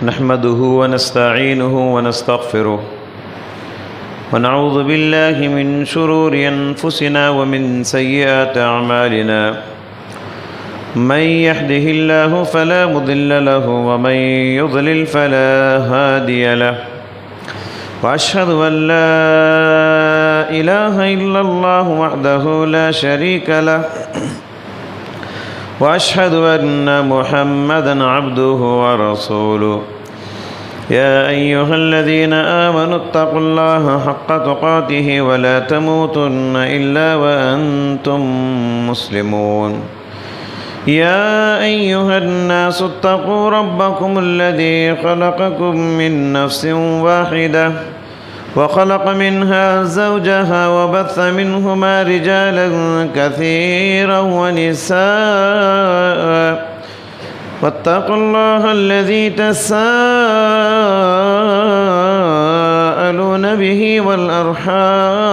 نحمده ونستعينه ونستغفره ونعوذ بالله من شرور أنفسنا ومن سيئات أعمالنا من يهده الله فلا مضل له ومن يضلل فلا هادي له وأشهد أن لا إله إلا الله وحده لا شريك له وأشهد أن محمدًا عبده ورسوله يا أيها الذين آمنوا اتقوا الله حق تقاته ولا تموتن إلا وأنتم مسلمون يا أيها الناس اتقوا ربكم الذي خلقكم من نفس واحدة وخلق منها زوجها وبث منهما رجالا كثيرا ونساء واتقوا الله الذي تساءلون به والأرحام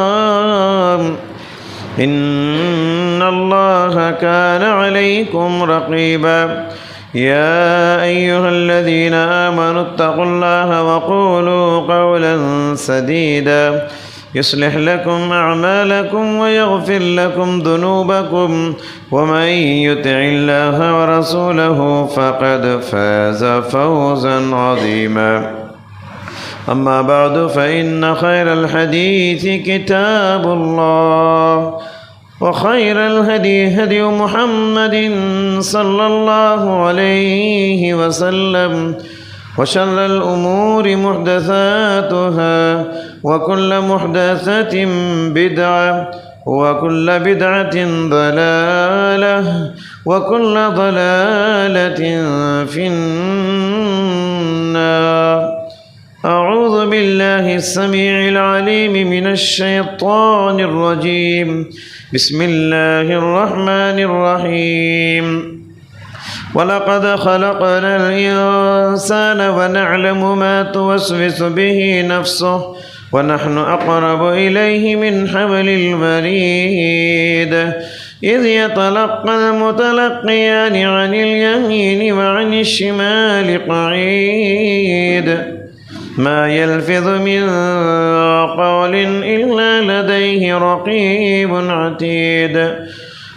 إن الله كان عليكم رقيبا يا أيها الذين آمنوا اتقوا الله وقولوا قولا سديدا يصلح لكم أعمالكم ويغفر لكم ذنوبكم ومن يطع الله ورسوله فقد فاز فوزا عظيما أما بعد فإن خير الحديث كتاب الله وخير الهدي هدي محمد صلى الله عليه وسلم وشر الأمور محدثاتها وكل محدثة بدعة وكل بدعة ضلالة وكل ضلالة في النار. أعوذ بالله السميع العليم من الشيطان الرجيم. بسم الله الرحمن الرحيم. وَلَقَدْ خَلَقْنَا الْإِنسَانَ وَنَعْلَمُ مَا تُوَسْوِسُ بِهِ نَفْسُهُ وَنَحْنُ أَقْرَبُ إِلَيْهِ مِنْ حَبْلِ الْوَرِيدِ إِذْ يَتَلَقَّى الْمُتَلَقِّيَانِ عَنِ الْيَمِينِ وَعَنِ الشِّمَالِ قَعِيدٌ مَا يَلْفِظُ مِنْ قَوْلٍ إِلَّا لَدَيْهِ رَقِيبٌ عَتِيدٌ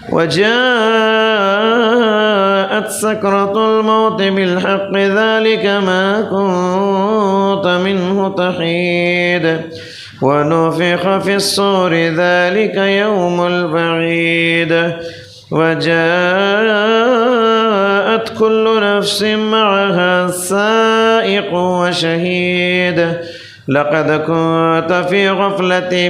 وجاءت سكرة الموت بالحق ذلك ما كنت منه تحيد ونفخ في الصور ذلك يوم الوعيد وجاءت كل نفس معها سائق وشهيد لقد كنت في غفلة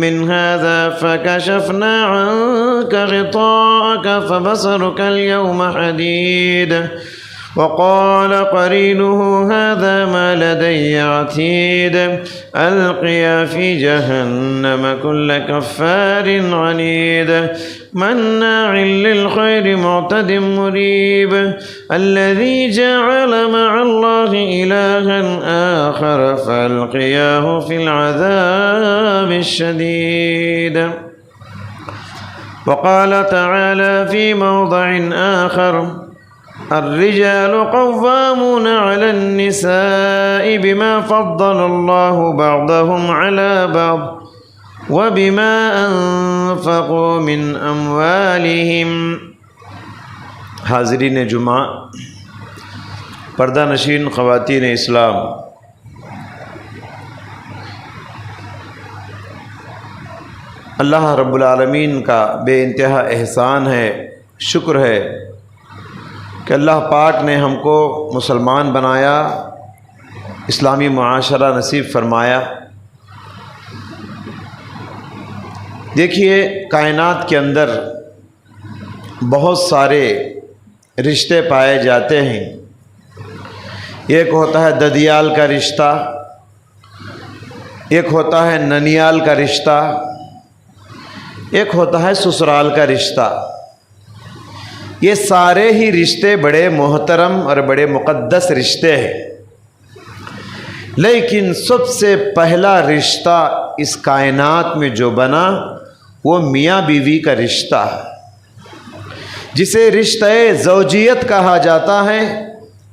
من هذا فكشفنا عنك غطاءك فبصرك اليوم حديد وقال قرينه هذا ما لدي عتيد ألقيا في جهنم كل كفار عنيد مناع للخير معتد مريب الذي جعل مع الله إلها آخر فألقياه في العذاب الشديد. وقال تعالى في موضع آخر الرجال قوامون على النساء بما فضل الله بعضهم على بعض وبما أنفقوا من أموالهم. حاضرین جمعہ، پردہ نشین خواتین اسلام، اللہ رب العالمین کا بے انتہا احسان ہے، شکر ہے کہ اللہ پاک نے ہم کو مسلمان بنایا، اسلامی معاشرہ نصیب فرمایا۔ دیکھیے، کائنات کے اندر بہت سارے رشتے پائے جاتے ہیں۔ ایک ہوتا ہے ددیال کا رشتہ، ایک ہوتا ہے ننیال کا رشتہ، ایک ہوتا ہے سسرال کا رشتہ۔ یہ سارے ہی رشتے بڑے محترم اور بڑے مقدس رشتے ہیں، لیکن سب سے پہلا رشتہ اس کائنات میں جو بنا وہ میاں بیوی کا رشتہ ہے، جسے رشتہ زوجیت کہا جاتا ہے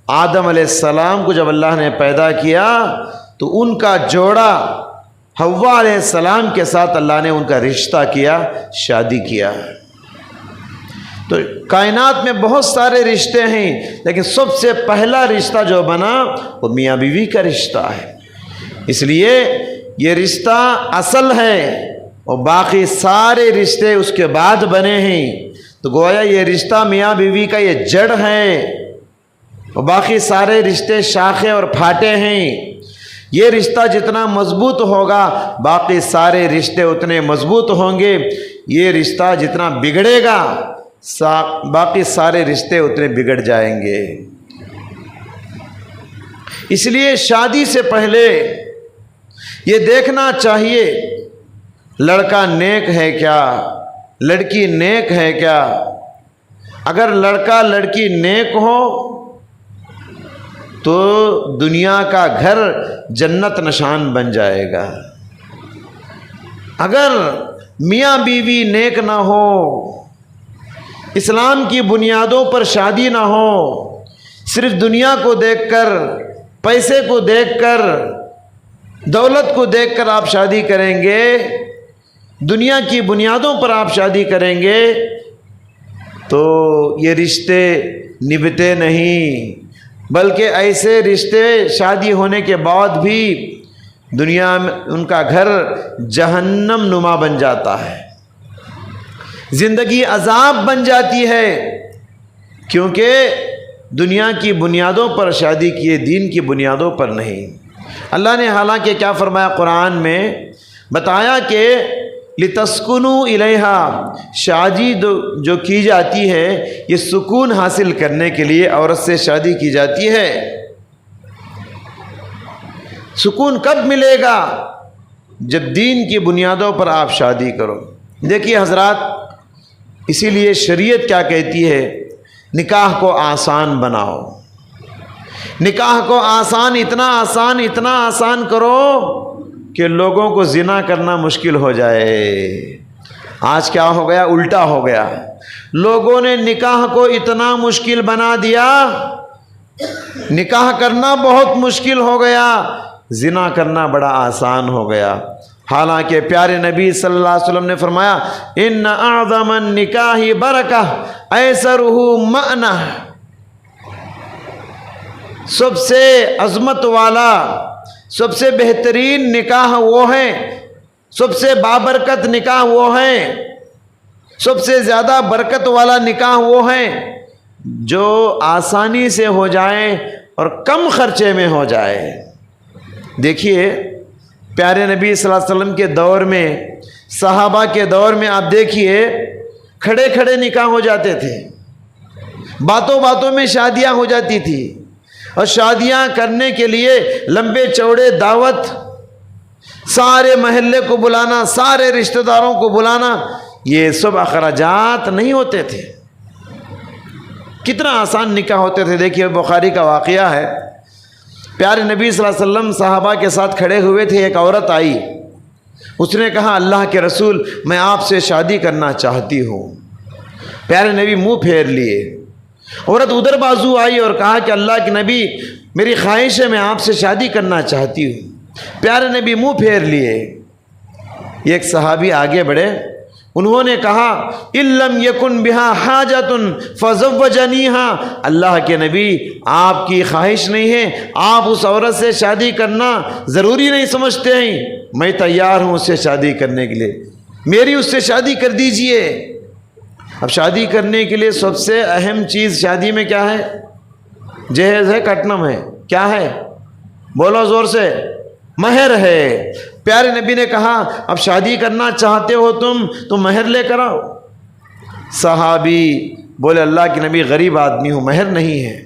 آدم علیہ السلام کو جب اللہ نے پیدا کیا تو ان کا جوڑا حوا علیہ السلام کے ساتھ اللہ نے ان کا رشتہ کیا، شادی کیا۔ تو کائنات میں بہت سارے رشتے ہیں، لیکن سب سے پہلا رشتہ جو بنا وہ میاں بیوی کا رشتہ ہے۔ اس لیے یہ رشتہ اصل ہے اور باقی سارے رشتے اس کے بعد بنے ہیں۔ تو گویا یہ رشتہ میاں بیوی کا یہ جڑ ہے اور باقی سارے رشتے شاخیں اور پھاٹے ہیں۔ یہ رشتہ جتنا مضبوط ہوگا باقی سارے رشتے اتنے مضبوط ہوں گے، یہ رشتہ جتنا بگڑے گا باقی سارے رشتے اتنے بگڑ جائیں گے۔ اس لیے شادی سے پہلے یہ دیکھنا چاہیے لڑکا نیک ہے کیا، لڑکی نیک ہے کیا۔ اگر لڑکا لڑکی نیک ہو تو دنیا کا گھر جنت نشان بن جائے گا۔ اگر میاں بیوی نیک نہ ہو، اسلام کی بنیادوں پر شادی نہ ہو، صرف دنیا کو دیکھ کر، پیسے کو دیکھ کر، دولت کو دیکھ کر آپ شادی کریں گے، دنیا کی بنیادوں پر آپ شادی کریں گے تو یہ رشتے نبھتے نہیں، بلکہ ایسے رشتے شادی ہونے کے بعد بھی دنیا میں ان کا گھر جہنم نما بن جاتا ہے، زندگی عذاب بن جاتی ہے، کیونکہ دنیا کی بنیادوں پر شادی کیے، دین کی بنیادوں پر نہیں۔ اللہ نے حالانکہ کیا فرمایا قرآن میں، بتایا کہ لِتَسْكُنُوا إِلَيْهَا، شادی جو کی جاتی ہے یہ سکون حاصل کرنے کے لیے عورت سے شادی کی جاتی ہے۔ سکون کب ملے گا؟ جب دین کی بنیادوں پر آپ شادی کرو۔ دیکھیے حضرات، اسی لیے شریعت کیا کہتی ہے، نکاح کو آسان بناؤ، نکاح کو اتنا آسان کرو کہ لوگوں کو زنا کرنا مشکل ہو جائے۔ آج کیا ہو گیا؟ الٹا ہو گیا، لوگوں نے نکاح کو اتنا مشکل بنا دیا، نکاح کرنا بہت مشکل ہو گیا، زنا کرنا بڑا آسان ہو گیا۔ حالانکہ پیارے نبی صلی اللہ علیہ وسلم نے فرمایا ان اعظم النکاح برکہ ایسرہ معنہ، سب سے عظمت والا، سب سے بہترین نکاح وہ ہے، سب سے بابرکت نکاح وہ ہے، سب سے زیادہ برکت والا نکاح وہ ہے جو آسانی سے ہو جائے اور کم خرچے میں ہو جائے۔ دیکھیے پیارے نبی صلی اللہ علیہ وسلم کے دور میں، صحابہ کے دور میں آپ دیکھیے کھڑے کھڑے نکاح ہو جاتے تھے، باتوں باتوں میں شادیاں ہو جاتی تھی، اور شادیاں کرنے کے لیے لمبے چوڑے دعوت، سارے محلے کو بلانا، سارے رشتہ داروں کو بلانا، یہ سب اخراجات نہیں ہوتے تھے۔ کتنا آسان نکاح ہوتے تھے۔ دیکھیے بخاری کا واقعہ ہے، پیارے نبی صلی اللہ علیہ وسلم صحابہ کے ساتھ کھڑے ہوئے تھے، ایک عورت آئی، اس نے کہا اللہ کے رسول میں آپ سے شادی کرنا چاہتی ہوں۔ پیارے نبی منہ پھیر لیے۔ عورت ادھر بازو آئی اور کہا کہ اللہ کے نبی میری خواہش ہے میں آپ سے شادی کرنا چاہتی ہوں۔ پیارے نبی منہ پھیر لیے۔ ایک صحابی آگے بڑھے، انہوں نے کہا اِلَّمْ يَكُنْ بِهَا حَاجَةٌ فَزَوَّجَنِيهَا، اللہ کے نبی آپ کی خواہش نہیں ہے، آپ اس عورت سے شادی کرنا ضروری نہیں سمجھتے ہیں، میں تیار ہوں اس سے شادی کرنے کے لیے، میری اس سے شادی کر دیجئے۔ اب شادی کرنے کے لیے سب سے اہم چیز شادی میں کیا ہے؟ جہیز ہے، کٹنم ہے، کیا ہے؟ بولو زور سے، مہر ہے۔ پیارے نبی نے کہا اب شادی کرنا چاہتے ہو تم تو مہر لے کر آؤ۔ صحابی بولے اللہ کے نبی غریب آدمی ہوں، مہر نہیں ہے۔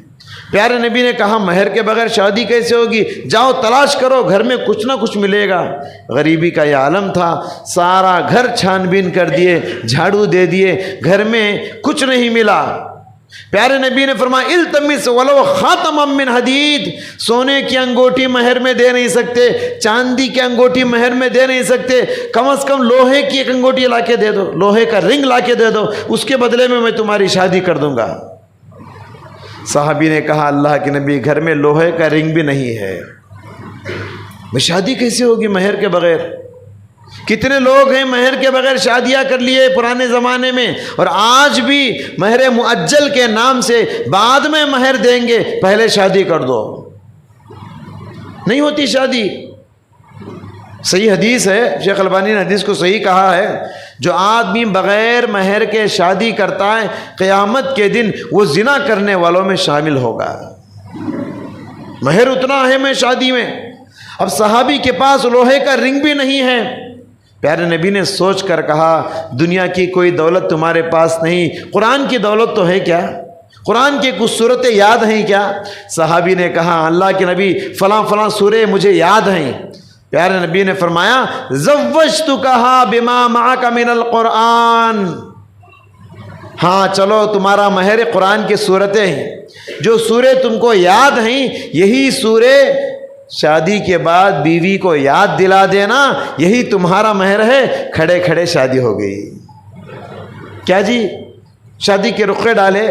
پیارے نبی نے کہا مہر کے بغیر شادی کیسے ہوگی؟ جاؤ تلاش کرو، گھر میں کچھ نہ کچھ ملے گا۔ غریبی کا یہ عالم تھا، سارا گھر چھان بین کر دیے، جھاڑو دے دیے، گھر میں کچھ نہیں ملا۔ پیارے نبی نے فرمایا التمس ولو خاتما من حدید، سونے کی انگوٹھی مہر میں دے نہیں سکتے، چاندی کی انگوٹھی مہر میں دے نہیں سکتے، کم از کم لوہے کی ایک انگوٹھی لا کے دے دو، لوہے کا رنگ لا کے دے دو، اس کے بدلے میں تمہاری شادی کر دوں گا۔ صحابی نے کہا اللہ کے نبی گھر میں لوہے کا رنگ بھی نہیں ہے، شادی کیسے ہوگی مہر کے بغیر؟ کتنے لوگ ہیں مہر کے بغیر شادیاں کر لیے پرانے زمانے میں، اور آج بھی مہر مؤجل کے نام سے بعد میں مہر دیں گے، پہلے شادی کر دو، نہیں ہوتی شادی۔ صحیح حدیث ہے، شیخ البانی نے حدیث کو صحیح کہا ہے، جو آدمی بغیر مہر کے شادی کرتا ہے قیامت کے دن وہ زنا کرنے والوں میں شامل ہوگا۔ مہر اتنا اہم ہے شادی میں۔ اب صحابی کے پاس لوہے کا رنگ بھی نہیں ہے، پیارے نبی نے سوچ کر کہا دنیا کی کوئی دولت تمہارے پاس نہیں، قرآن کی دولت تو ہے کیا؟ قرآن کی کچھ صورتیں یاد ہیں کیا؟ صحابی نے کہا اللہ کے نبی فلاں فلاں سورے مجھے یاد ہیں۔ پیارے نبی نے فرمایا زوجتکہا بما معک من القرآن، ہاں چلو تمہارا مہر قرآن کی صورتیں ہیں، جو سورے تم کو یاد ہیں یہی سورے شادی کے بعد بیوی کو یاد دلا دینا، یہی تمہارا مہر ہے۔ کھڑے کھڑے شادی ہو گئی۔ کیا جی؟ شادی کے رخے ڈالے،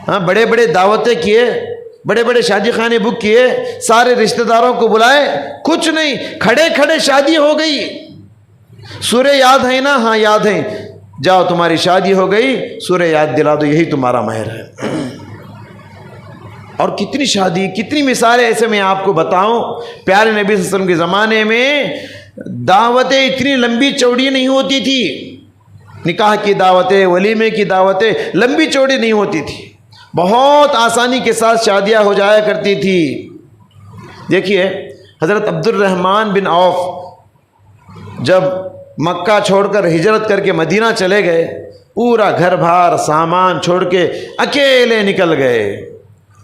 ہاں بڑے بڑے دعوتیں کیے، بڑے بڑے شادی خانے بک کیے، سارے رشتہ داروں کو بلائے، کچھ نہیں، کھڑے کھڑے شادی ہو گئی۔ سورے یاد ہیں نا؟ ہاں یاد ہیں، جاؤ تمہاری شادی ہو گئی، سورے یاد دلا دو، یہی تمہارا مہر ہے۔ اور کتنی شادی، کتنی مثالیں ایسے میں آپ کو بتاؤں۔ پیارے نبی صلی اللہ علیہ وسلم کے زمانے میں دعوتیں اتنی لمبی چوڑی نہیں ہوتی تھی، نکاح کی دعوتیں، ولیمے کی دعوتیں لمبی چوڑی نہیں ہوتی تھی، بہت آسانی کے ساتھ شادیاں ہو جایا کرتی تھی۔ دیکھیے حضرت عبد الرحمن بن عوف جب مکہ چھوڑ کر ہجرت کر کے مدینہ چلے گئے، پورا گھر بار سامان چھوڑ کے اکیلے نکل گئے۔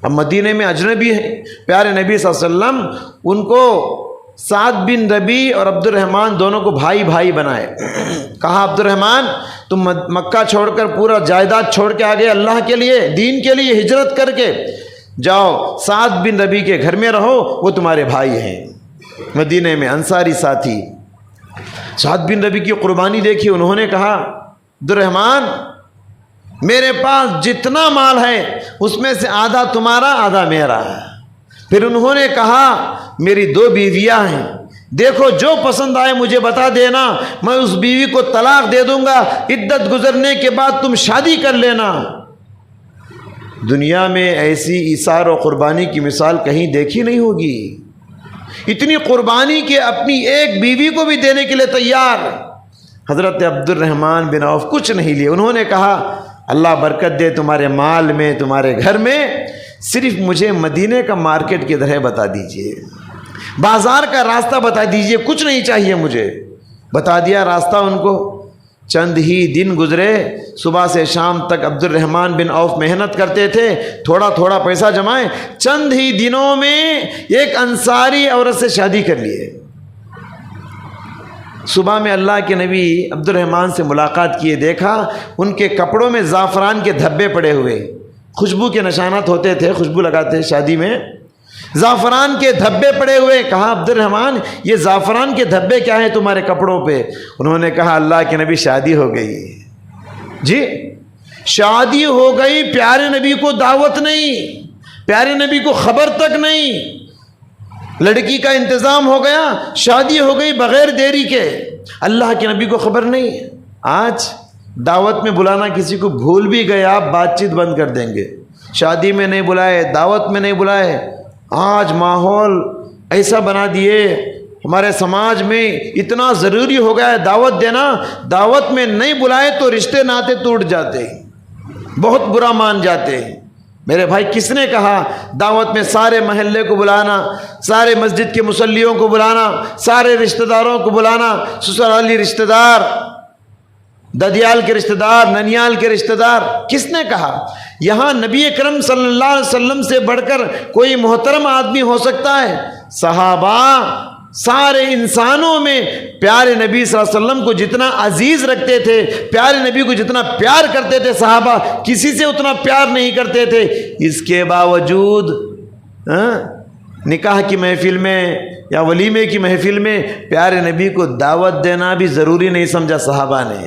اب مدینے میں اجنبی ہیں، پیارے نبی صلی اللہ علیہ وسلم ان کو سعد بن ربی اور عبد الرحمن دونوں کو بھائی بھائی بنائے۔ کہا عبد الرحمن تم مکہ چھوڑ کر پورا جائیداد چھوڑ کے آگے اللہ کے لیے، دین کے لیے ہجرت کر کے، جاؤ سعد بن ربی کے گھر میں رہو، وہ تمہارے بھائی ہیں مدینے میں، انصاری ساتھی۔ سعد بن ربی کی قربانی دیکھی، انہوں نے کہا عبد الرحمن میرے پاس جتنا مال ہے اس میں سے آدھا تمہارا آدھا میرا ہے۔ پھر انہوں نے کہا میری 2 بیویاں ہیں، دیکھو جو پسند آئے مجھے بتا دینا، میں اس بیوی کو طلاق دے دوں گا، عدت گزرنے کے بعد تم شادی کر لینا۔ دنیا میں ایسی ایثار و قربانی کی مثال کہیں دیکھی نہیں ہوگی، اتنی قربانی کہ اپنی ایک بیوی کو بھی دینے کے لیے تیار۔ حضرت عبد الرحمن بن عوف کچھ نہیں لیے، انہوں نے کہا اللہ برکت دے تمہارے مال میں، تمہارے گھر میں، صرف مجھے مدینے کا مارکیٹ کی طرح بتا دیجئے، بازار کا راستہ بتا دیجئے، کچھ نہیں چاہیے مجھے۔ بتا دیا راستہ ان کو۔ چند ہی دن گزرے، صبح سے شام تک عبد الرحمن بن عوف محنت کرتے تھے، تھوڑا تھوڑا پیسہ جمائے، چند ہی دنوں میں ایک انصاری عورت سے شادی کر لیے۔ صبح میں اللہ کے نبی عبد الرحمن سے ملاقات کیے، دیکھا ان کے کپڑوں میں زعفران کے دھبے پڑے ہوئے، خوشبو کے نشانات ہوتے تھے، خوشبو لگاتے شادی میں، زعفران کے دھبے پڑے ہوئے۔ کہا عبد الرحمن یہ زعفران کے دھبے کیا ہیں تمہارے کپڑوں پہ؟ انہوں نے کہا اللہ کے نبی شادی ہو گئی۔ جی شادی ہو گئی، پیارے نبی کو دعوت نہیں، پیارے نبی کو خبر تک نہیں، لڑکی کا انتظام ہو گیا، شادی ہو گئی بغیر دیری کے، اللہ کے نبی کو خبر نہیں۔ آج دعوت میں بلانا کسی کو بھول بھی گئے آپ، بات چیت بند کر دیں گے، شادی میں نہیں بلائے، دعوت میں نہیں بلائے۔ آج ماحول ایسا بنا دیے، ہمارے سماج میں اتنا ضروری ہو گیا ہے دعوت دینا، دعوت میں نہیں بلائے تو رشتے ناتے ٹوٹ جاتے ہیں، بہت برا مان جاتے ہیں۔ میرے بھائی کس نے کہا دعوت میں سارے محلے کو بلانا، سارے مسجد کے مصلیوں کو بلانا، سارے رشتہ داروں کو بلانا، سسرالی رشتہ دار، ددیال کے رشتہ دار، ننیال کے رشتہ دار، کس نے کہا؟ یہاں نبی اکرم صلی اللہ علیہ وسلم سے بڑھ کر کوئی محترم آدمی ہو سکتا ہے؟ صحابہ سارے انسانوں میں پیارے نبی صلی اللہ علیہ وسلم کو جتنا عزیز رکھتے تھے، پیارے نبی کو جتنا پیار کرتے تھے، صحابہ کسی سے اتنا پیار نہیں کرتے تھے۔ اس کے باوجود نکاح کی محفل میں یا ولیمے کی محفل میں پیارے نبی کو دعوت دینا بھی ضروری نہیں سمجھا صحابہ نے۔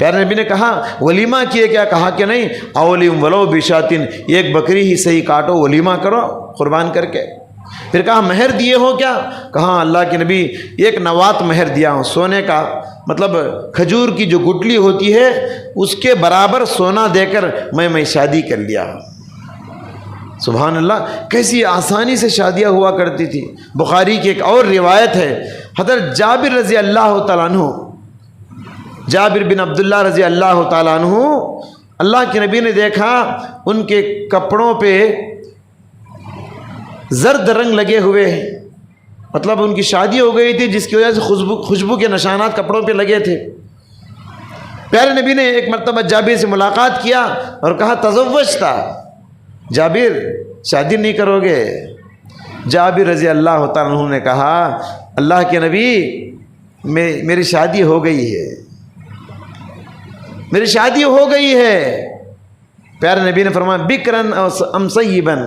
پیارے نبی نے کہا ولیمہ کیے کیا؟ کہا کہ نہیں، اولیم ولو بشاتن، ایک بکری ہی صحیح کاٹو، ولیمہ کرو قربان کر کے۔ پھر کہا مہر دیے ہو کیا؟ کہا اللہ کے نبی ایک نوات مہر دیا ہوں، سونے کا، مطلب کھجور کی جو گٹلی ہوتی ہے اس کے برابر سونا دے کر میں شادی کر لیا۔ سبحان اللہ، کیسی آسانی سے شادیاں ہوا کرتی تھی۔ بخاری کی ایک اور روایت ہے، حضرت جابر رضی اللہ تعالیٰ عنہ، جابر بن عبداللہ رضی اللہ تعالیٰ عنہ، اللہ کے نبی نے دیکھا ان کے کپڑوں پہ زرد رنگ لگے ہوئے ہیں، مطلب ان کی شادی ہو گئی تھی جس کی وجہ سے خوشبو کے نشانات کپڑوں پہ لگے تھے۔ پیارے نبی نے ایک مرتبہ جابر سے ملاقات کیا اور کہا تزوجتا، جابر شادی نہیں کرو گے؟ جابر رضی اللہ تعالیٰ عنہ نے کہا اللہ کے نبی میری شادی ہو گئی ہے، میری شادی ہو گئی ہے۔ پیارے نبی نے فرمایا بکرن ام سیبن،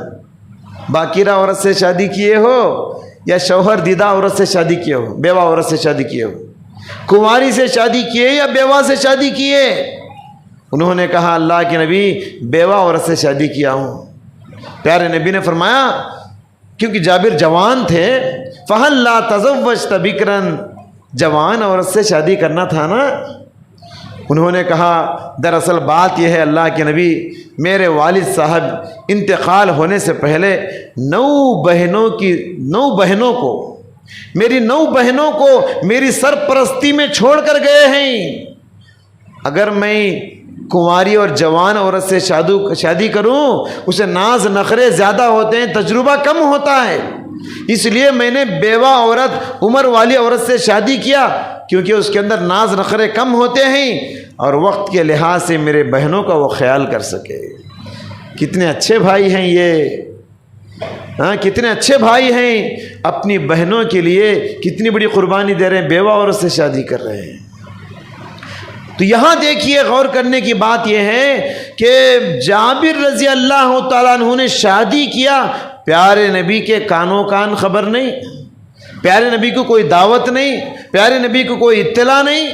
باکرہ عورت سے شادی کیے ہو یا شوہر دیدہ عورت سے شادی کیے ہو، بیوہ عورت سے شادی کیے ہو؟ کنواری سے شادی کیے یا بیوہ سے شادی کیے؟ انہوں نے کہا اللہ کے نبی بیوہ عورت سے شادی کیا ہوں۔ پیارے نبی نے فرمایا کیونکہ جابر جوان تھے، فہل لا تزوجت بکرن، جوان عورت سے شادی کرنا تھا نا۔ انہوں نے کہا دراصل بات یہ ہے اللہ کے نبی، میرے والد صاحب انتقال ہونے سے پہلے 9 بہنوں کو میری 9 بہنوں کو میری سرپرستی میں چھوڑ کر گئے ہیں۔ اگر میں کنواری اور جوان عورت سے شادی کروں اسے ناز نخرے زیادہ ہوتے ہیں، تجربہ کم ہوتا ہے، اس لیے میں نے بیوہ عورت عمر والی عورت سے شادی کیا کیونکہ اس کے اندر ناز نخرے کم ہوتے ہیں اور وقت کے لحاظ سے میرے بہنوں کا وہ خیال کر سکے۔ کتنے اچھے بھائی ہیں یہ، کتنے اچھے بھائی ہیں، اپنی بہنوں کے لیے کتنی بڑی قربانی دے رہے ہیں، بیوہ عورت سے شادی کر رہے ہیں۔ تو یہاں دیکھیے غور کرنے کی بات یہ ہے کہ جابر رضی اللہ تعالیٰ عنہ نے شادی کیا، پیارے نبی کے کانوں کان خبر نہیں، پیارے نبی کو کوئی دعوت نہیں، پیارے نبی کو کوئی اطلاع نہیں،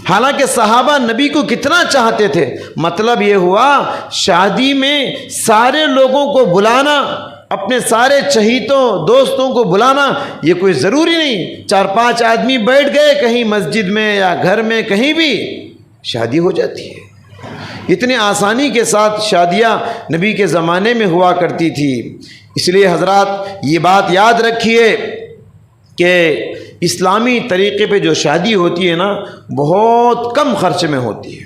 حالانکہ صحابہ نبی کو کتنا چاہتے تھے۔ مطلب یہ ہوا شادی میں سارے لوگوں کو بلانا، اپنے سارے چہیتوں دوستوں کو بلانا، یہ کوئی ضروری نہیں، 4-5 آدمی بیٹھ گئے کہیں مسجد میں یا گھر میں کہیں بھی شادی ہو جاتی ہے۔ اتنی آسانی کے ساتھ شادیاں نبی کے زمانے میں ہوا کرتی تھی۔ اس لیے حضرات یہ بات یاد رکھیے کہ اسلامی طریقے پہ جو شادی ہوتی ہے نا بہت کم خرچ میں ہوتی ہے،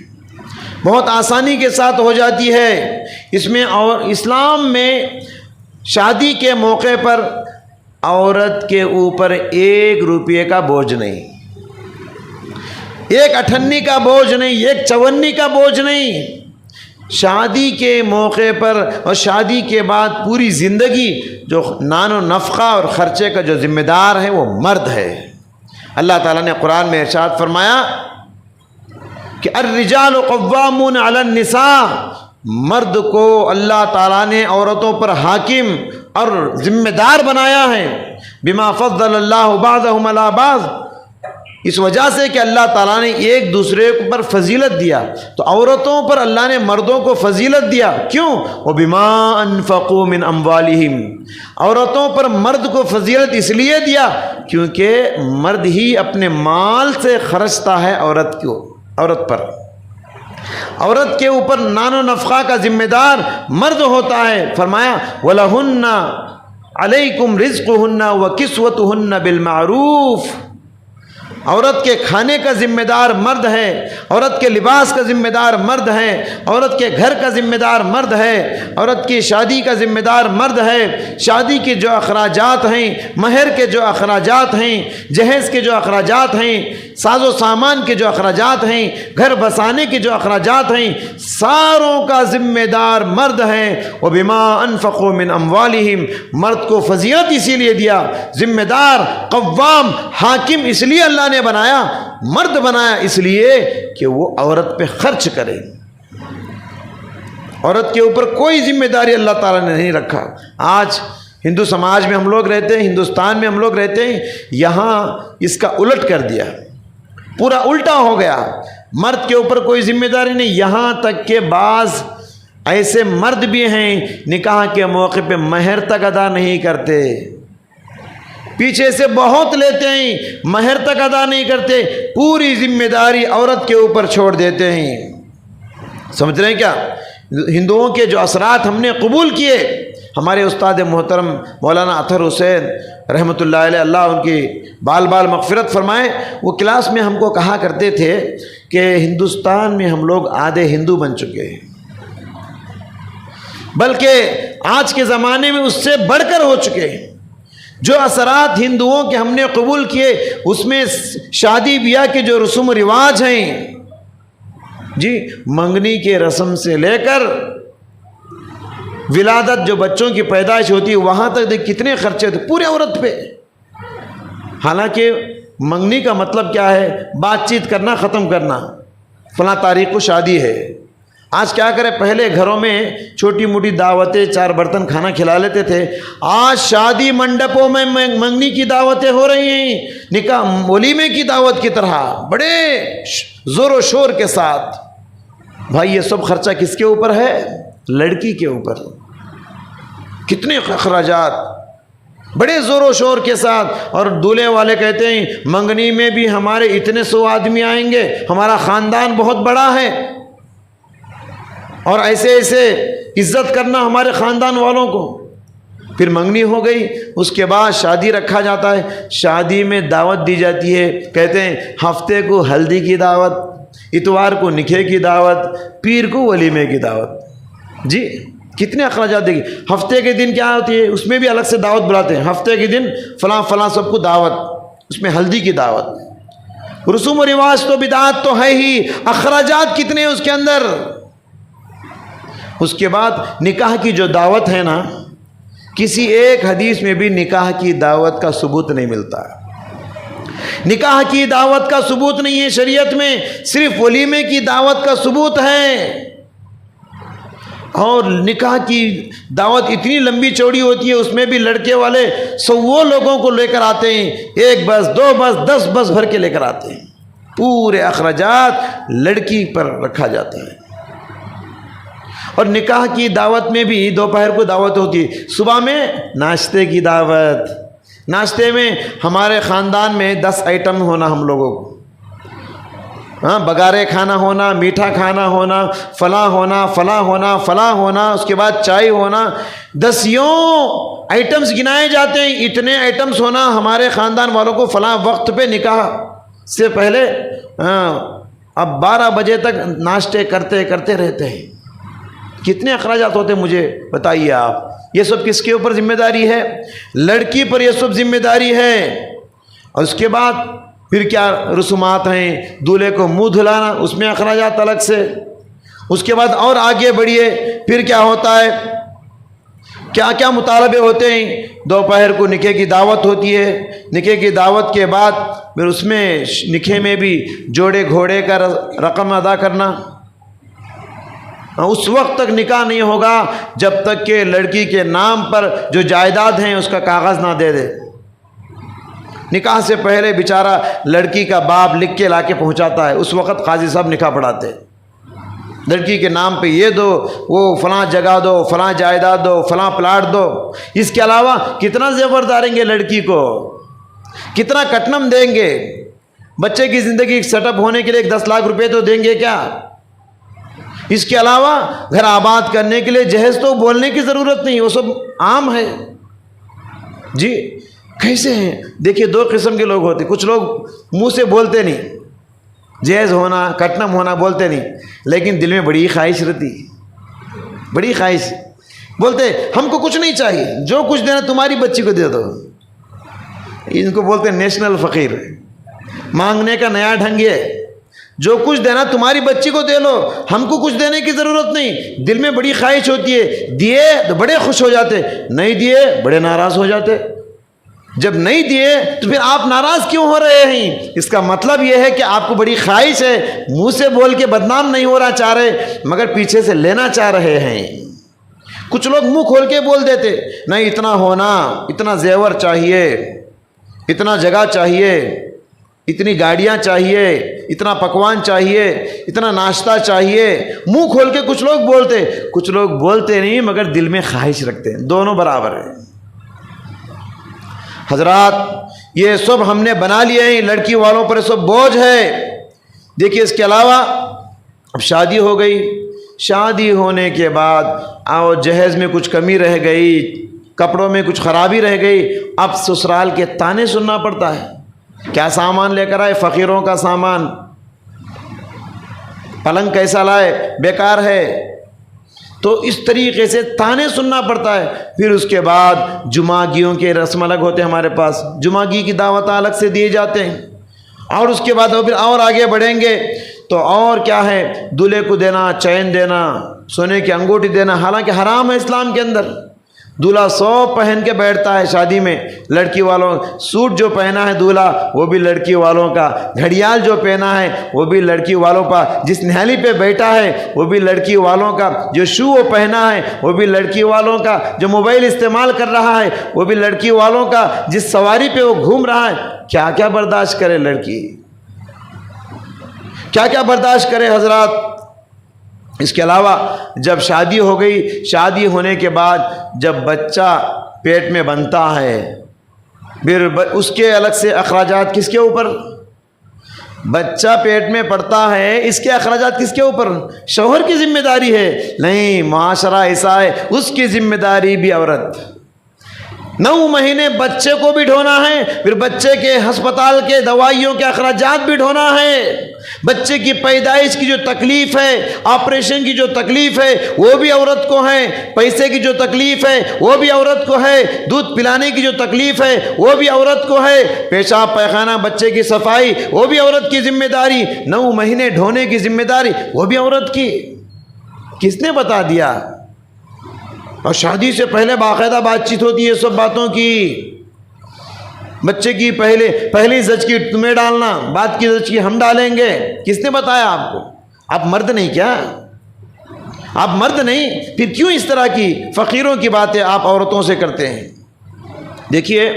بہت آسانی کے ساتھ ہو جاتی ہے۔ اس میں اور اسلام میں شادی کے موقع پر عورت کے اوپر 1 روپے کا بوجھ نہیں، 1 اٹھنی کا بوجھ نہیں، 1 چونی کا بوجھ نہیں۔ شادی کے موقع پر اور شادی کے بعد پوری زندگی جو نان و نفقہ اور خرچے کا جو ذمہ دار ہے وہ مرد ہے۔ اللہ تعالیٰ نے قرآن میں ارشاد فرمایا کہ الرجال قوامون علی النساء، مرد کو اللہ تعالیٰ نے عورتوں پر حاکم اور ذمہ دار بنایا ہے، بما فضل اللہ بعضهم علی بعض، اس وجہ سے کہ اللہ تعالیٰ نے ایک دوسرے پر فضیلت دیا، تو عورتوں پر اللہ نے مردوں کو فضیلت دیا، کیوں؟ وَبِمَا أَنفَقُوا مِنْ أَمْوَالِهِمْ، عورتوں پر مرد کو فضیلت اس لیے دیا کیونکہ مرد ہی اپنے مال سے خرچتا ہے عورت پر، عورت کے اوپر نان و نفقہ کا ذمہ دار مرد ہوتا ہے۔ فرمایا وَلَهُنَّ عَلَيْكُمْ رِزْقُهُنَّ وَكِسْوَتُهُنَّ بِالْمَعْرُوفِ، عورت کے کھانے کا ذمہ دار مرد ہے، عورت کے لباس کا ذمہ دار مرد ہے، عورت کے گھر کا ذمہ دار مرد ہے، عورت کی شادی کا ذمہ دار مرد ہے، شادی کے جو اخراجات ہیں، مہر کے جو اخراجات ہیں، جہیز کے جو اخراجات ہیں، ساز و سامان کے جو اخراجات ہیں، گھر بسانے کے جو اخراجات ہیں، ساروں کا ذمہ دار مرد ہے۔ وَبِمَا أَنفَقُوا مِنْ أَمْوَالِهِمْ، مرد کو فضیلت اسی لیے دیا، ذمہ دار، قوام، حاکم اس لیے اللہ نے بنایا، مرد بنایا اس لیے کہ وہ عورت پہ خرچ کرے، عورت کے اوپر کوئی ذمہ داری اللہ تعالیٰ نے نہیں رکھا۔ آج ہندو سماج میں ہم لوگ رہتے ہیں، ہندوستان میں ہم لوگ رہتے ہیں، یہاں اس کا الٹ کر دیا، پورا الٹا ہو گیا۔ مرد کے اوپر کوئی ذمہ داری نہیں، یہاں تک کہ بعض ایسے مرد بھی ہیں نکاح کے موقع پہ مہر تک ادا نہیں کرتے، پیچھے سے بہت لیتے ہیں، مہر تک ادا نہیں کرتے، پوری ذمہ داری عورت کے اوپر چھوڑ دیتے ہیں۔ سمجھ رہے ہیں کیا؟ ہندوؤں کے جو اثرات ہم نے قبول کیے، ہمارے استاد محترم مولانا اطہر حسین رحمۃ اللہ علیہ، اللہ ان کی بال بال مغفرت فرمائے، وہ کلاس میں ہم کو کہا کرتے تھے کہ ہندوستان میں ہم لوگ آدھے ہندو بن چکے ہیں، بلکہ آج کے زمانے میں اس سے بڑھ کر ہو چکے ہیں۔ جو اثرات ہندوؤں کے ہم نے قبول کیے، اس میں شادی بیاہ کے جو رسوم و رواج ہیں، جی منگنی کے رسم سے لے کر ولادت، جو بچوں کی پیدائش ہوتی ہے وہاں تک دیکھ کتنے خرچے ہوتے پورے عورت پہ۔ حالانکہ منگنی کا مطلب کیا ہے؟ بات چیت کرنا، ختم کرنا، فلاں تاریخ کو شادی ہے۔ آج کیا کرے، پہلے گھروں میں چھوٹی موٹی دعوتیں، 4 برتن کھانا کھلا لیتے تھے، آج شادی منڈپوں میں منگنی کی دعوتیں ہو رہی ہیں، نکاح ولیمے کی دعوت کی طرح بڑے زور و شور کے ساتھ۔ بھائی یہ سب خرچہ کس کے اوپر ہے؟ لڑکی کے اوپر۔ کتنے اخراجات بڑے زور و شور کے ساتھ، اور دولہے والے کہتے ہیں منگنی میں بھی ہمارے اتنے 100 آدمی آئیں گے، ہمارا خاندان بہت بڑا ہے، اور ایسے ایسے عزت کرنا ہمارے خاندان والوں کو۔ پھر منگنی ہو گئی، اس کے بعد شادی رکھا جاتا ہے، شادی میں دعوت دی جاتی ہے، کہتے ہیں ہفتے کو ہلدی کی دعوت، اتوار کو نکاح کی دعوت، پیر کو ولیمے کی دعوت۔ جی کتنے اخراجات دیکھیے۔ ہفتے کے دن کیا ہوتی ہے، اس میں بھی الگ سے دعوت بلاتے ہیں، ہفتے کے دن فلاں فلاں سب کو دعوت، اس میں ہلدی کی دعوت۔ رسوم و رواج تو بدعات تو ہے ہی، اخراجات کتنے ہیں اس کے اندر۔ اس کے بعد نکاح کی جو دعوت ہے نا، کسی ایک حدیث میں بھی نکاح کی دعوت کا ثبوت نہیں ملتا، نکاح کی دعوت کا ثبوت نہیں ہے شریعت میں، صرف ولیمے کی دعوت کا ثبوت ہے۔ اور نکاح کی دعوت اتنی لمبی چوڑی ہوتی ہے، اس میں بھی لڑکے والے 100 لوگوں کو لے کر آتے ہیں، 1 بس 2 بس 10 بس بھر کے لے کر آتے ہیں، پورے اخراجات لڑکی پر رکھا جاتا ہے۔ اور نکاح کی دعوت میں بھی دوپہر کو دعوت ہوتی ہے، صبح میں ناشتے کی دعوت، ناشتے میں ہمارے خاندان میں 10 آئٹم ہونا ہم لوگوں کو، ہاں بگارے کھانا ہونا، میٹھا کھانا ہونا، فلاں ہونا فلاں ہونا فلاں ہونا، اس کے بعد چائے ہونا، 10 آئٹمس گنائے جاتے ہیں، اتنے آئٹمس ہونا ہمارے خاندان والوں کو فلاں وقت پہ نکاح سے پہلے، اب 12 بجے تک ناشتے کرتے کرتے رہتے ہیں۔ کتنے اخراجات ہوتے ہیں مجھے بتائیے آپ۔ یہ سب کس کے اوپر ذمہ داری ہے؟ لڑکی پر یہ سب ذمہ داری ہے۔ اور اس کے بعد پھر کیا رسومات ہیں، دولہے کو منہ دھلانا، اس میں اخراجات الگ سے۔ اس کے بعد اور آگے بڑھیے، پھر کیا ہوتا ہے، کیا کیا مطالبے ہوتے ہیں۔ دوپہر کو نکاح کی دعوت ہوتی ہے، نکاح کی دعوت کے بعد پھر اس میں نکاح میں بھی جوڑے گھوڑے کا رقم ادا کرنا۔ اس وقت تک نکاح نہیں ہوگا جب تک کہ لڑکی کے نام پر جو جائیداد ہیں اس کا کاغذ نہ دے دے۔ نکاح سے پہلے بیچارہ لڑکی کا باپ لکھ کے لا کے پہنچاتا ہے، اس وقت قاضی صاحب نکاح پڑھاتے، لڑکی کے نام پہ یہ دو، وہ فلاں جگہ دو، فلاں جائیداد دو، فلاں پلاٹ دو۔ اس کے علاوہ کتنا زیور داریں گے لڑکی کو، کتنا کٹنم دیں گے، بچے کی زندگی سیٹ اپ ہونے کے لیے 10 لاکھ روپے تو دیں گے کیا۔ اس کے علاوہ گھر آباد کرنے کے لیے جہیز تو بولنے کی ضرورت نہیں، وہ سب عام ہے۔ جی کیسے ہیں دیکھیے، 2 قسم کے لوگ ہوتے، کچھ لوگ منہ سے بولتے نہیں، جہیز ہونا کٹنم ہونا بولتے نہیں، لیکن دل میں بڑی خواہش رہتی، بڑی خواہش، بولتے ہم کو کچھ نہیں چاہیے، جو کچھ دینا تمہاری بچی کو دے دو۔ ان کو بولتے ہیں نیشنل فقیر، مانگنے کا نیا ڈھنگ ہے، جو کچھ دینا تمہاری بچی کو دے لو، ہم کو کچھ دینے کی ضرورت نہیں۔ دل میں بڑی خواہش ہوتی ہے، دیے تو بڑے خوش ہو جاتے، نہیں دیے بڑے ناراض ہو جاتے۔ جب نہیں دیے تو پھر آپ ناراض کیوں ہو رہے ہیں؟ اس کا مطلب یہ ہے کہ آپ کو بڑی خواہش ہے، منہ سے بول کے بدنام نہیں ہونا چاہ رہے، مگر پیچھے سے لینا چاہ رہے ہیں۔ کچھ لوگ منہ کھول کے بول دیتے، نہیں اتنا ہونا، اتنا زیور چاہیے، اتنا جگہ چاہیے، اتنی گاڑیاں چاہیے، اتنا پکوان چاہیے، اتنا ناشتہ چاہیے، منہ کھول کے کچھ لوگ بولتے نہیں مگر دل میں خواہش رکھتے ہیں، دونوں برابر ہیں۔ حضرات یہ سب ہم نے بنا لیے ہیں، لڑکی والوں پر سب بوجھ ہے۔ دیکھیے اس کے علاوہ اب شادی ہو گئی، شادی ہونے کے بعد جہیز میں کچھ کمی رہ گئی، کپڑوں میں کچھ خرابی رہ گئی، اب سسرال کے تانے سننا پڑتا ہے۔ کیا سامان لے کر آئے؟ فقیروں کا سامان، پلنگ کیسا لائے؟ بیکار ہے۔ تو اس طریقے سے تانے سننا پڑتا ہے۔ پھر اس کے بعد جمعہ گیوں کے رسم الگ ہوتے ہیں ہمارے پاس، جمعہ گی کی دعوت الگ سے دیے جاتے ہیں، اور اس کے بعد پھر اور آگے بڑھیں گے تو اور کیا ہے، دولہے کو دینا، چین دینا، سونے کی انگوٹھی دینا، حالانکہ حرام ہے اسلام کے اندر۔ دولہا سوپ پہن کے بیٹھتا ہے شادی میں، لڑکی والوں سوٹ جو پہنا ہے دولہا وہ بھی لڑکی والوں کا، گھڑیال جو پہنا ہے وہ بھی لڑکی والوں کا، جس نہالی پہ بیٹھا ہے وہ بھی لڑکی والوں کا، جو شو وہ پہنا ہے وہ بھی لڑکی والوں کا، جو موبائل استعمال کر رہا ہے وہ بھی لڑکی والوں کا، جس سواری پہ وہ گھوم رہا ہے۔ کیا کیا برداشت کرے لڑکی، کیا کیا برداشت کرے حضرات۔ اس کے علاوہ جب شادی ہو گئی، شادی ہونے کے بعد جب بچہ پیٹ میں بنتا ہے، پھر اس کے الگ سے اخراجات کس کے اوپر؟ بچہ پیٹ میں پڑتا ہے، اس کے اخراجات کس کے اوپر؟ شوہر کی ذمہ داری ہے؟ نہیں، معاشرہ ایسا ہے اس کی ذمہ داری بھی عورت۔ 9 مہینے بچے کو بھی ڈھونا ہے، پھر بچے کے ہسپتال کے دوائیوں کے اخراجات بھی ڈھونا ہے، بچے کی پیدائش کی جو تکلیف ہے، آپریشن کی جو تکلیف ہے وہ بھی عورت کو ہے، پیسے کی جو تکلیف ہے وہ بھی عورت کو ہے، دودھ پلانے کی جو تکلیف ہے وہ بھی عورت کو ہے، پیشاب پیخانہ بچے کی صفائی وہ بھی عورت کی ذمہ داری، 9 مہینے ڈھونے کی ذمہ داری وہ بھی عورت کی۔ کس نے بتا دیا؟ اور شادی سے پہلے باقاعدہ بات چیت ہوتی ہے سب باتوں کی۔ بچے کی پہلی زچگی تمہیں ڈالنا، بعد کی زچگی ہم ڈالیں گے۔ کس نے بتایا آپ کو؟ آپ مرد نہیں کیا؟ آپ مرد نہیں؟ پھر کیوں اس طرح کی فقیروں کی باتیں آپ عورتوں سے کرتے ہیں؟ دیکھیے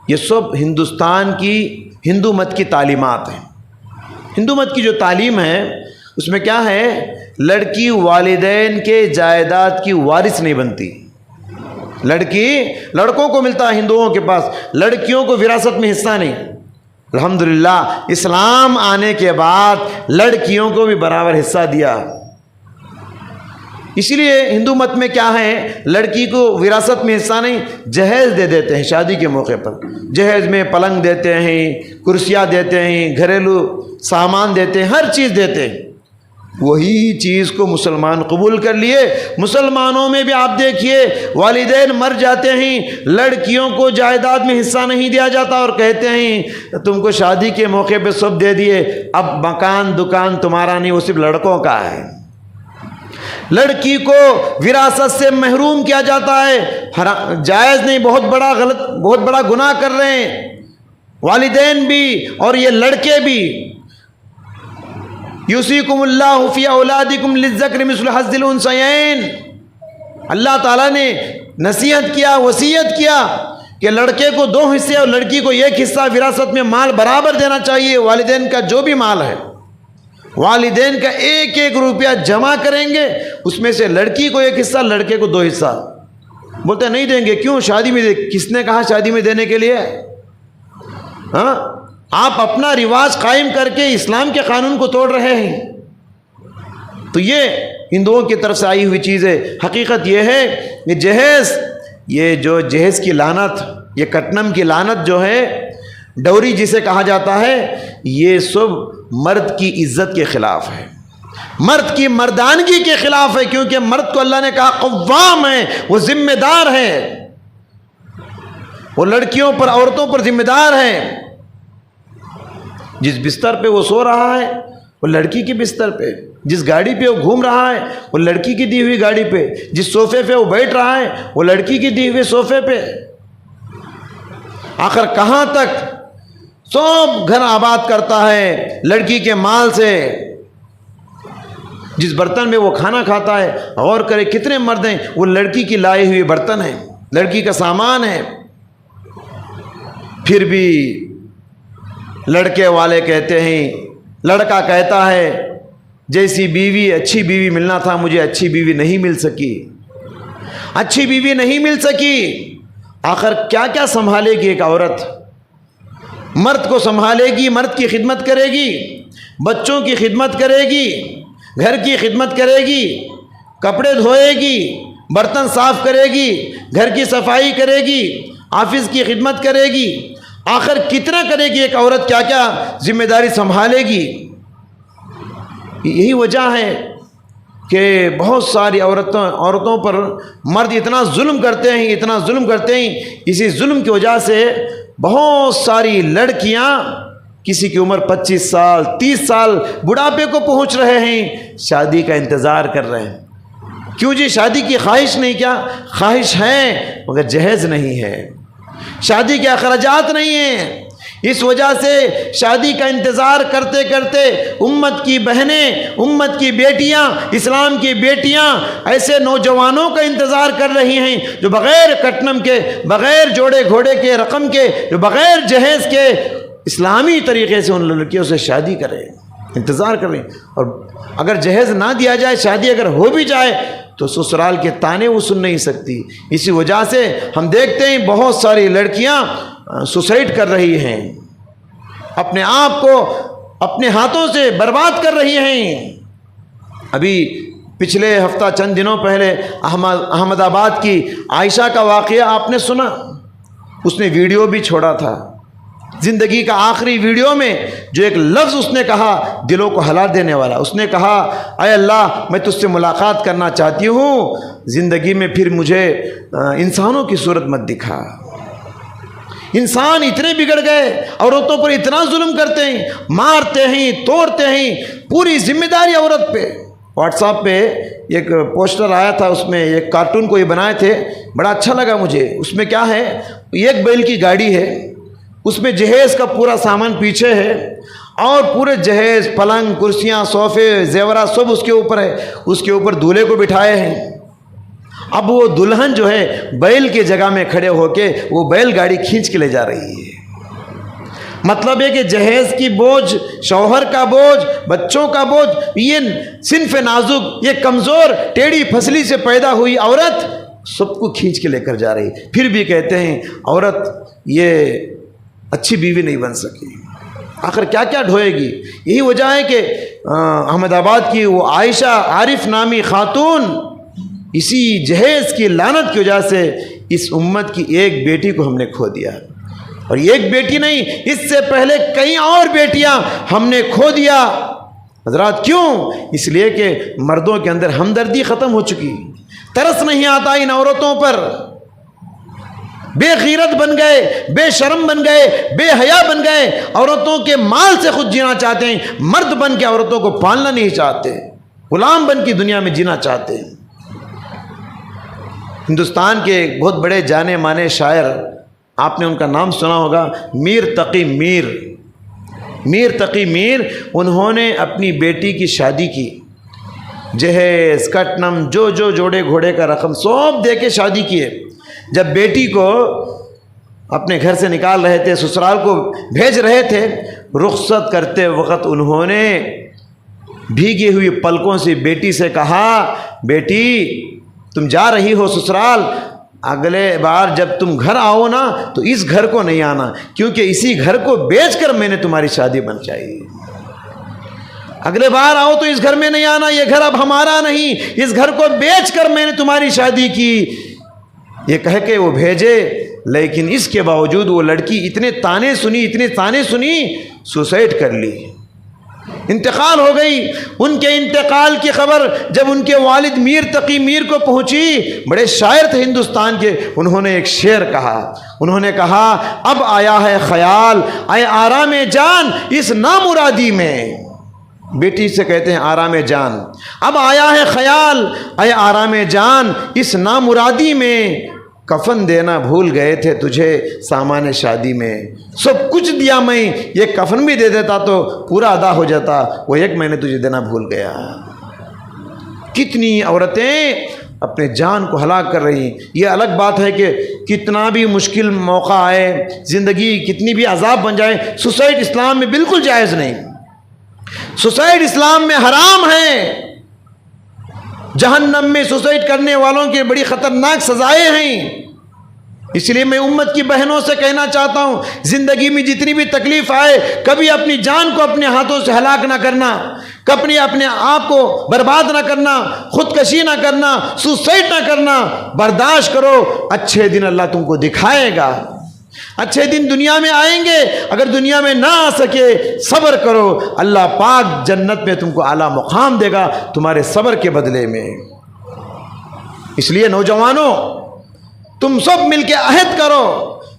یہ سب ہندوستان کی ہندو مت کی تعلیمات ہیں۔ ہندو مت کی جو تعلیم ہے اس میں کیا ہے، لڑکی والدین کے جائیداد کی وارث نہیں بنتی۔ لڑکی لڑکوں کو ملتا ہے ہندوؤں کے پاس، لڑکیوں کو وراثت میں حصہ نہیں۔ الحمدللہ اسلام آنے کے بعد لڑکیوں کو بھی برابر حصہ دیا۔ اسی لیے ہندو مت میں کیا ہے، لڑکی کو وراثت میں حصہ نہیں، جہیز دے دیتے ہیں شادی کے موقع پر۔ جہیز میں پلنگ دیتے ہیں، کرسیاں دیتے ہیں، گھریلو سامان دیتے ہیں، ہر چیز دیتے ہیں۔ وہی چیز کو مسلمان قبول کر لیے۔ مسلمانوں میں بھی آپ دیکھیے والدین مر جاتے ہیں، لڑکیوں کو جائیداد میں حصہ نہیں دیا جاتا، اور کہتے ہیں تم کو شادی کے موقع پہ سب دے دیے، اب مکان دکان تمہارا نہیں، وہ صرف لڑکوں کا ہے۔ لڑکی کو وراثت سے محروم کیا جاتا ہے، جائز نہیں، بہت بڑا گناہ کر رہے ہیں والدین بھی اور یہ لڑکے بھی۔ یوصیکم اللہ فی اولادکم للذکر مثل حظ الانثیین، اللہ تعالیٰ نے نصیحت کیا، وصیت کیا کہ لڑکے کو 2 حصے اور لڑکی کو 1 حصہ وراثت میں مال برابر دینا چاہیے۔ والدین کا جو بھی مال ہے، والدین کا 1 روپیہ جمع کریں گے، اس میں سے لڑکی کو 1 حصہ، لڑکے کو 2 حصہ۔ بولتے نہیں دیں گے، کیوں؟ شادی میں کس نے کہا شادی میں دینے کے لیے؟ ہاں، آپ اپنا رواج قائم کر کے اسلام کے قانون کو توڑ رہے ہیں۔ تو یہ ہندوؤں کی طرف سے آئی ہوئی چیز ہے۔ حقیقت یہ ہے کہ جہیز، یہ جو جہیز کی لعنت، یہ کٹنم کی لعنت جو ہے، ڈوری جسے کہا جاتا ہے، یہ سب مرد کی عزت کے خلاف ہے، مرد کی مردانگی کے خلاف ہے، کیونکہ مرد کو اللہ نے کہا قوام ہے، وہ ذمہ دار ہے، وہ لڑکیوں پر عورتوں پر ذمہ دار ہے۔ جس بستر پہ وہ سو رہا ہے وہ لڑکی کی بستر پہ، جس گاڑی پہ وہ گھوم رہا ہے وہ لڑکی کی دی ہوئی گاڑی پہ، جس صوفے پہ وہ بیٹھ رہا ہے وہ لڑکی کی دی ہوئے صوفے پہ۔ آخر کہاں تک سب گھر آباد کرتا ہے لڑکی کے مال سے؟ جس برتن میں وہ کھانا کھاتا ہے، غور کرے کتنے مرد ہیں وہ لڑکی کی لائے ہوئے برتن ہیں، لڑکی کا سامان ہے۔ پھر بھی لڑکے والے کہتے ہیں لڑکا کہتا ہے جیسی بیوی اچھی بیوی ملنا تھا مجھے اچھی بیوی نہیں مل سکی، اچھی بیوی نہیں مل سکی۔ آخر کیا کیا سنبھالے گی ایک عورت؟ مرد کو سنبھالے گی، مرد کی خدمت کرے گی، بچوں کی خدمت کرے گی، گھر کی خدمت کرے گی، کپڑے دھوئے گی، برتن صاف کرے گی، گھر کی صفائی کرے گی، آفس کی خدمت کرے گی۔ آخر کتنا کرے گی ایک عورت، کیا کیا ذمہ داری سنبھالے گی؟ یہی وجہ ہے کہ بہت ساری عورتوں پر مرد اتنا ظلم کرتے ہیں، اتنا ظلم کرتے ہیں۔ اسی ظلم کی وجہ سے بہت ساری لڑکیاں کسی کی عمر 25 سال 30 سال بڑھاپے کو پہنچ رہے ہیں، شادی کا انتظار کر رہے ہیں۔ کیوں جی؟ شادی کی خواہش نہیں، کیا خواہش ہے مگر جہیز نہیں ہے، شادی کے اخراجات نہیں ہیں۔ اس وجہ سے شادی کا انتظار کرتے کرتے امت کی بہنیں، امت کی بیٹیاں، اسلام کی بیٹیاں ایسے نوجوانوں کا انتظار کر رہی ہیں جو بغیر کٹنم کے، بغیر جوڑے گھوڑے کے رقم کے، جو بغیر جہیز کے اسلامی طریقے سے ان لڑکیوں سے شادی کریں، انتظار کر رہے ہیں۔ اور اگر جہیز نہ دیا جائے، شادی اگر ہو بھی جائے تو سسرال کے تانے وہ سن نہیں سکتی۔ اسی وجہ سے ہم دیکھتے ہیں بہت ساری لڑکیاں سوسائڈ کر رہی ہیں، اپنے آپ کو اپنے ہاتھوں سے برباد کر رہی ہیں۔ ابھی پچھلے ہفتہ چند دنوں پہلے احمد آباد کی عائشہ کا واقعہ آپ نے سنا، اس نے ویڈیو بھی چھوڑا تھا۔ زندگی کا آخری ویڈیو میں جو ایک لفظ اس نے کہا دلوں کو ہلا دینے والا، اس نے کہا اے اللہ میں تجھ سے ملاقات کرنا چاہتی ہوں، زندگی میں پھر مجھے انسانوں کی صورت مت دکھا۔ انسان اتنے بگڑ گئے، عورتوں پر اتنا ظلم کرتے ہیں، مارتے ہیں، توڑتے ہیں، پوری ذمہ داری عورت پہ۔ واٹس ایپ پہ ایک پوسٹر آیا تھا، اس میں ایک کارٹون کو یہ بنائے تھے، بڑا اچھا لگا مجھے۔ اس میں کیا ہے، ایک بیل کی گاڑی ہے، اس میں جہیز کا پورا سامان پیچھے ہے، اور پورے جہیز، پلنگ، کرسیاں، صوفے، زیورات سب اس کے اوپر ہے، اس کے اوپر دولہے کو بٹھائے ہیں۔ اب وہ دلہن جو ہے بیل کی جگہ میں کھڑے ہو کے وہ بیل گاڑی کھینچ کے لے جا رہی ہے۔ مطلب ہے کہ جہیز کی بوجھ، شوہر کا بوجھ، بچوں کا بوجھ، یہ صنف نازک، یہ کمزور ٹیڑھی پھسلی سے پیدا ہوئی عورت سب کو کھینچ کے لے کر جا رہی۔ پھر بھی کہتے ہیں عورت یہ اچھی بیوی نہیں بن سکی، آخر کیا کیا ڈھوئے گی۔ یہی وجہ ہے کہ احمد آباد کی وہ عائشہ عارف نامی خاتون اسی جہیز کی لعنت کی وجہ سے اس امت کی ایک بیٹی کو ہم نے کھو دیا، اور ایک بیٹی نہیں، اس سے پہلے کئی اور بیٹیاں ہم نے کھو دیا۔ حضرات کیوں؟ اس لیے کہ مردوں کے اندر ہمدردی ختم ہو چکی، ترس نہیں آتا ان عورتوں پر، بے غیرت بن گئے، بے شرم بن گئے، بے حیا بن گئے، عورتوں کے مال سے خود جینا چاہتے ہیں، مرد بن کے عورتوں کو پالنا نہیں چاہتے، غلام بن کے دنیا میں جینا چاہتے ہیں۔ ہندوستان کے ایک بہت بڑے جانے مانے شاعر، آپ نے ان کا نام سنا ہوگا، میر تقی میر۔ میر تقی میر، انہوں نے اپنی بیٹی کی شادی کی، جہیز، کٹنم، جو جوڑے گھوڑے کا رقم سب دے کے شادی کیے۔ جب بیٹی کو اپنے گھر سے نکال رہے تھے، سسرال کو بھیج رہے تھے، رخصت کرتے وقت انہوں نے بھیگی ہوئی پلکوں سے بیٹی سے کہا، بیٹی تم جا رہی ہو سسرال، اگلے بار جب تم گھر آؤ نا تو اس گھر کو نہیں آنا، کیونکہ اسی گھر کو بیچ کر میں نے تمہاری شادی بنچائی۔ اگلے بار آؤ تو اس گھر میں نہیں آنا، یہ گھر اب ہمارا نہیں، اس گھر کو بیچ کر میں نے تمہاری شادی کی۔ یہ کہہ کے وہ بھیجے، لیکن اس کے باوجود وہ لڑکی اتنے تانے سنی، سوسائڈ کر لی، انتقال ہو گئی۔ ان کے انتقال کی خبر جب ان کے والد میر تقی میر کو پہنچی، بڑے شاعر تھے ہندوستان کے، انہوں نے ایک شعر کہا، انہوں نے کہا، اب آیا ہے خیال اے آرام جان اس نامرادی میں۔ بیٹی سے کہتے ہیں آرام جان، اب آیا ہے خیال اے آرام جان اس نامرادی میں، کفن دینا بھول گئے تھے تجھے سامان شادی میں، سب کچھ دیا میں، یہ کفن بھی دے دیتا تو پورا ادا ہو جاتا، وہ ایک میں نے تجھے دینا بھول گیا۔ کتنی عورتیں اپنے جان کو ہلاک کر رہی ہیں۔ یہ الگ بات ہے کہ کتنا بھی مشکل موقع آئے، زندگی کتنی بھی عذاب بن جائے، سوسائڈ اسلام میں بالکل جائز نہیں۔ سوسائڈ اسلام میں حرام ہے، جہنم میں سوسائڈ کرنے والوں کی بڑی خطرناک سزائیں ہیں۔ اس لیے میں امت کی بہنوں سے کہنا چاہتا ہوں، زندگی میں جتنی بھی تکلیف آئے کبھی اپنی جان کو اپنے ہاتھوں سے ہلاک نہ کرنا، کبھی اپنے آپ کو برباد نہ کرنا، خودکشی نہ کرنا، سوسائڈ نہ کرنا، برداشت کرو، اچھے دن اللہ تم کو دکھائے گا، اچھے دن دنیا میں آئیں گے، اگر دنیا میں نہ آ سکے صبر کرو، اللہ پاک جنت میں تم کو اعلیٰ مقام دے گا تمہارے صبر کے بدلے میں۔ اس لیے نوجوانوں، تم سب مل کے عہد کرو،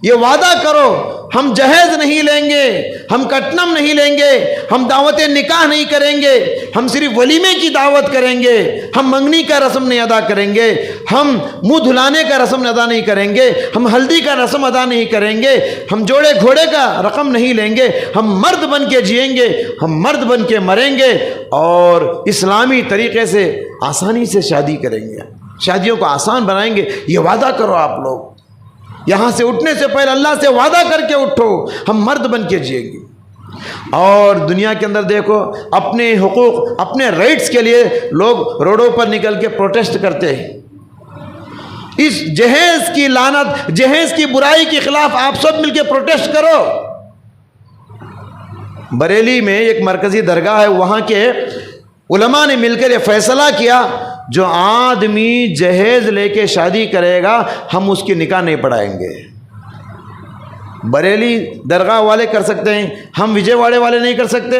یہ وعدہ کرو، ہم جہیز نہیں لیں گے، ہم کٹنم نہیں لیں گے، ہم دعوت نکاح نہیں کریں گے، ہم صرف ولیمے کی دعوت کریں گے، ہم منگنی کا رسم نہیں ادا کریں گے، ہم منہ دھلانے کا رسم ادا نہیں کریں گے، ہم ہلدی کا رسم ادا نہیں کریں گے، ہم جوڑے گھوڑے کا رقم نہیں لیں گے، ہم مرد بن کے جئیں گے، ہم مرد بن کے مریں گے، اور اسلامی طریقے سے آسانی سے شادی کریں گے، شادیوں کو آسان بنائیں گے۔ یہ وعدہ کرو آپ لوگ، یہاں سے اٹھنے سے پہلے اللہ سے وعدہ کر کے اٹھو، ہم مرد بن کے جئیں گے۔ اور دنیا کے اندر دیکھو، اپنے حقوق، اپنے رائٹس کے لیے لوگ روڈوں پر نکل کے پروٹیسٹ کرتے ہیں۔ اس جہیز کی لعنت، جہیز کی برائی کے خلاف آپ سب مل کے پروٹیسٹ کرو۔ بریلی میں ایک مرکزی درگاہ ہے، وہاں کے علماء نے مل کر یہ فیصلہ کیا، جو آدمی جہیز لے کے شادی کرے گا ہم اس کی نکاح نہیں پڑھائیں گے۔ بریلی درگاہ والے کر سکتے ہیں، ہم وجے واڑے والے نہیں کر سکتے؟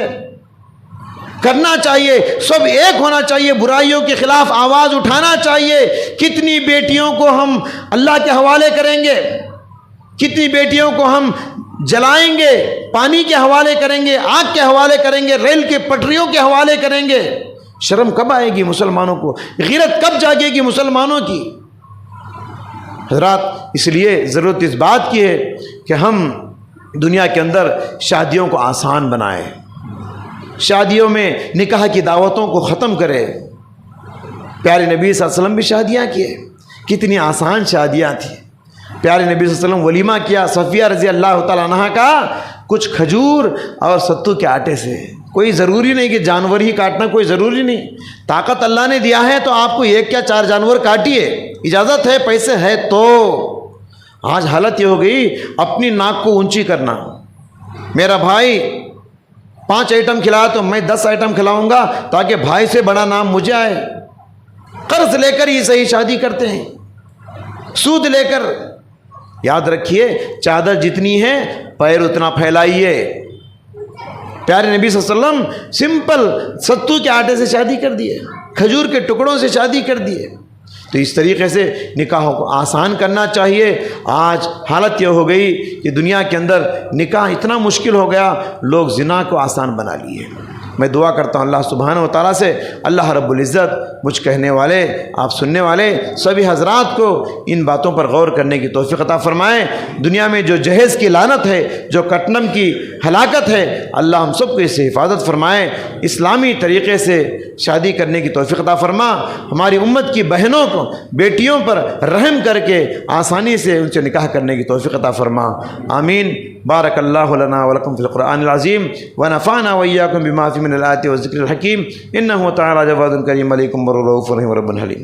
کرنا چاہیے، سب ایک ہونا چاہیے، برائیوں کے خلاف آواز اٹھانا چاہیے۔ کتنی بیٹیوں کو ہم اللہ کے حوالے کریں گے، کتنی بیٹیوں کو ہم جلائیں گے، پانی کے حوالے کریں گے، آگ کے حوالے کریں گے، ریل کے پٹریوں کے حوالے کریں گے۔ شرم کب آئے گی مسلمانوں کو؟ غیرت کب جاگے گی مسلمانوں کی؟ حضرات، اس لیے ضرورت اس بات کی ہے کہ ہم دنیا کے اندر شادیوں کو آسان بنائیں، شادیوں میں نکاح کی دعوتوں کو ختم کرے۔ پیارے نبی صلی اللہ علیہ وسلم بھی شادیاں کیے، کتنی آسان شادیاں تھیں۔ پیارے نبی صلی اللہ علیہ وسلم ولیمہ کیا صفیہ رضی اللہ تعالیٰ عنہ کا، کچھ کھجور اور ستو کے آٹے سے۔ کوئی ضروری نہیں کہ جانور ہی کاٹنا، کوئی ضروری نہیں، طاقت اللہ نے دیا ہے تو آپ کو ایک کیا 4 جانور کاٹیے، اجازت ہے، پیسے ہے تو۔ آج حالت یہ ہو گئی اپنی ناک کو اونچی کرنا، میرا بھائی 5 آئٹم کھلایا تو میں 10 آئٹم کھلاؤں گا تاکہ بھائی سے بڑا نام مجھے آئے۔ قرض لے کر یہ صحیح شادی کرتے ہیں، سود لے کر۔ یاد رکھیے، چادر جتنی ہے پیر اتنا پھیلائیے۔ پیارے نبی صلی اللہ علیہ وسلم سمپل ستو کے آٹے سے شادی کر دیے، کھجور کے ٹکڑوں سے شادی کر دیے۔ تو اس طریقے سے نکاحوں کو آسان کرنا چاہیے۔ آج حالت یہ ہو گئی کہ دنیا کے اندر نکاح اتنا مشکل ہو گیا، لوگ زنا کو آسان بنا لیے۔ میں دعا کرتا ہوں اللہ سبحانہ و تعالیٰ سے، اللہ رب العزت مجھ کہنے والے، آپ سننے والے سبھی حضرات کو ان باتوں پر غور کرنے کی توفیق عطا فرمائیں۔ دنیا میں جو جہیز کی لعنت ہے، جو کٹنم کی ہلاکت ہے، اللہ ہم سب کو اس سے حفاظت فرمائے۔ اسلامی طریقے سے شادی کرنے کی توفیق عطا فرما، ہماری امت کی بہنوں کو، بیٹیوں پر رحم کر کے آسانی سے ان سے نکاح کرنے کی توفیق عطا فرما، آمین۔ بارک اللہ لنا ولکم فی القرآن العظیم ونفعنا وإیاکم بما فیہ من الآیات والذکر الحکیم، انہ تعالی جواد کریم علیکم ورؤوف رحیم رب حلیم۔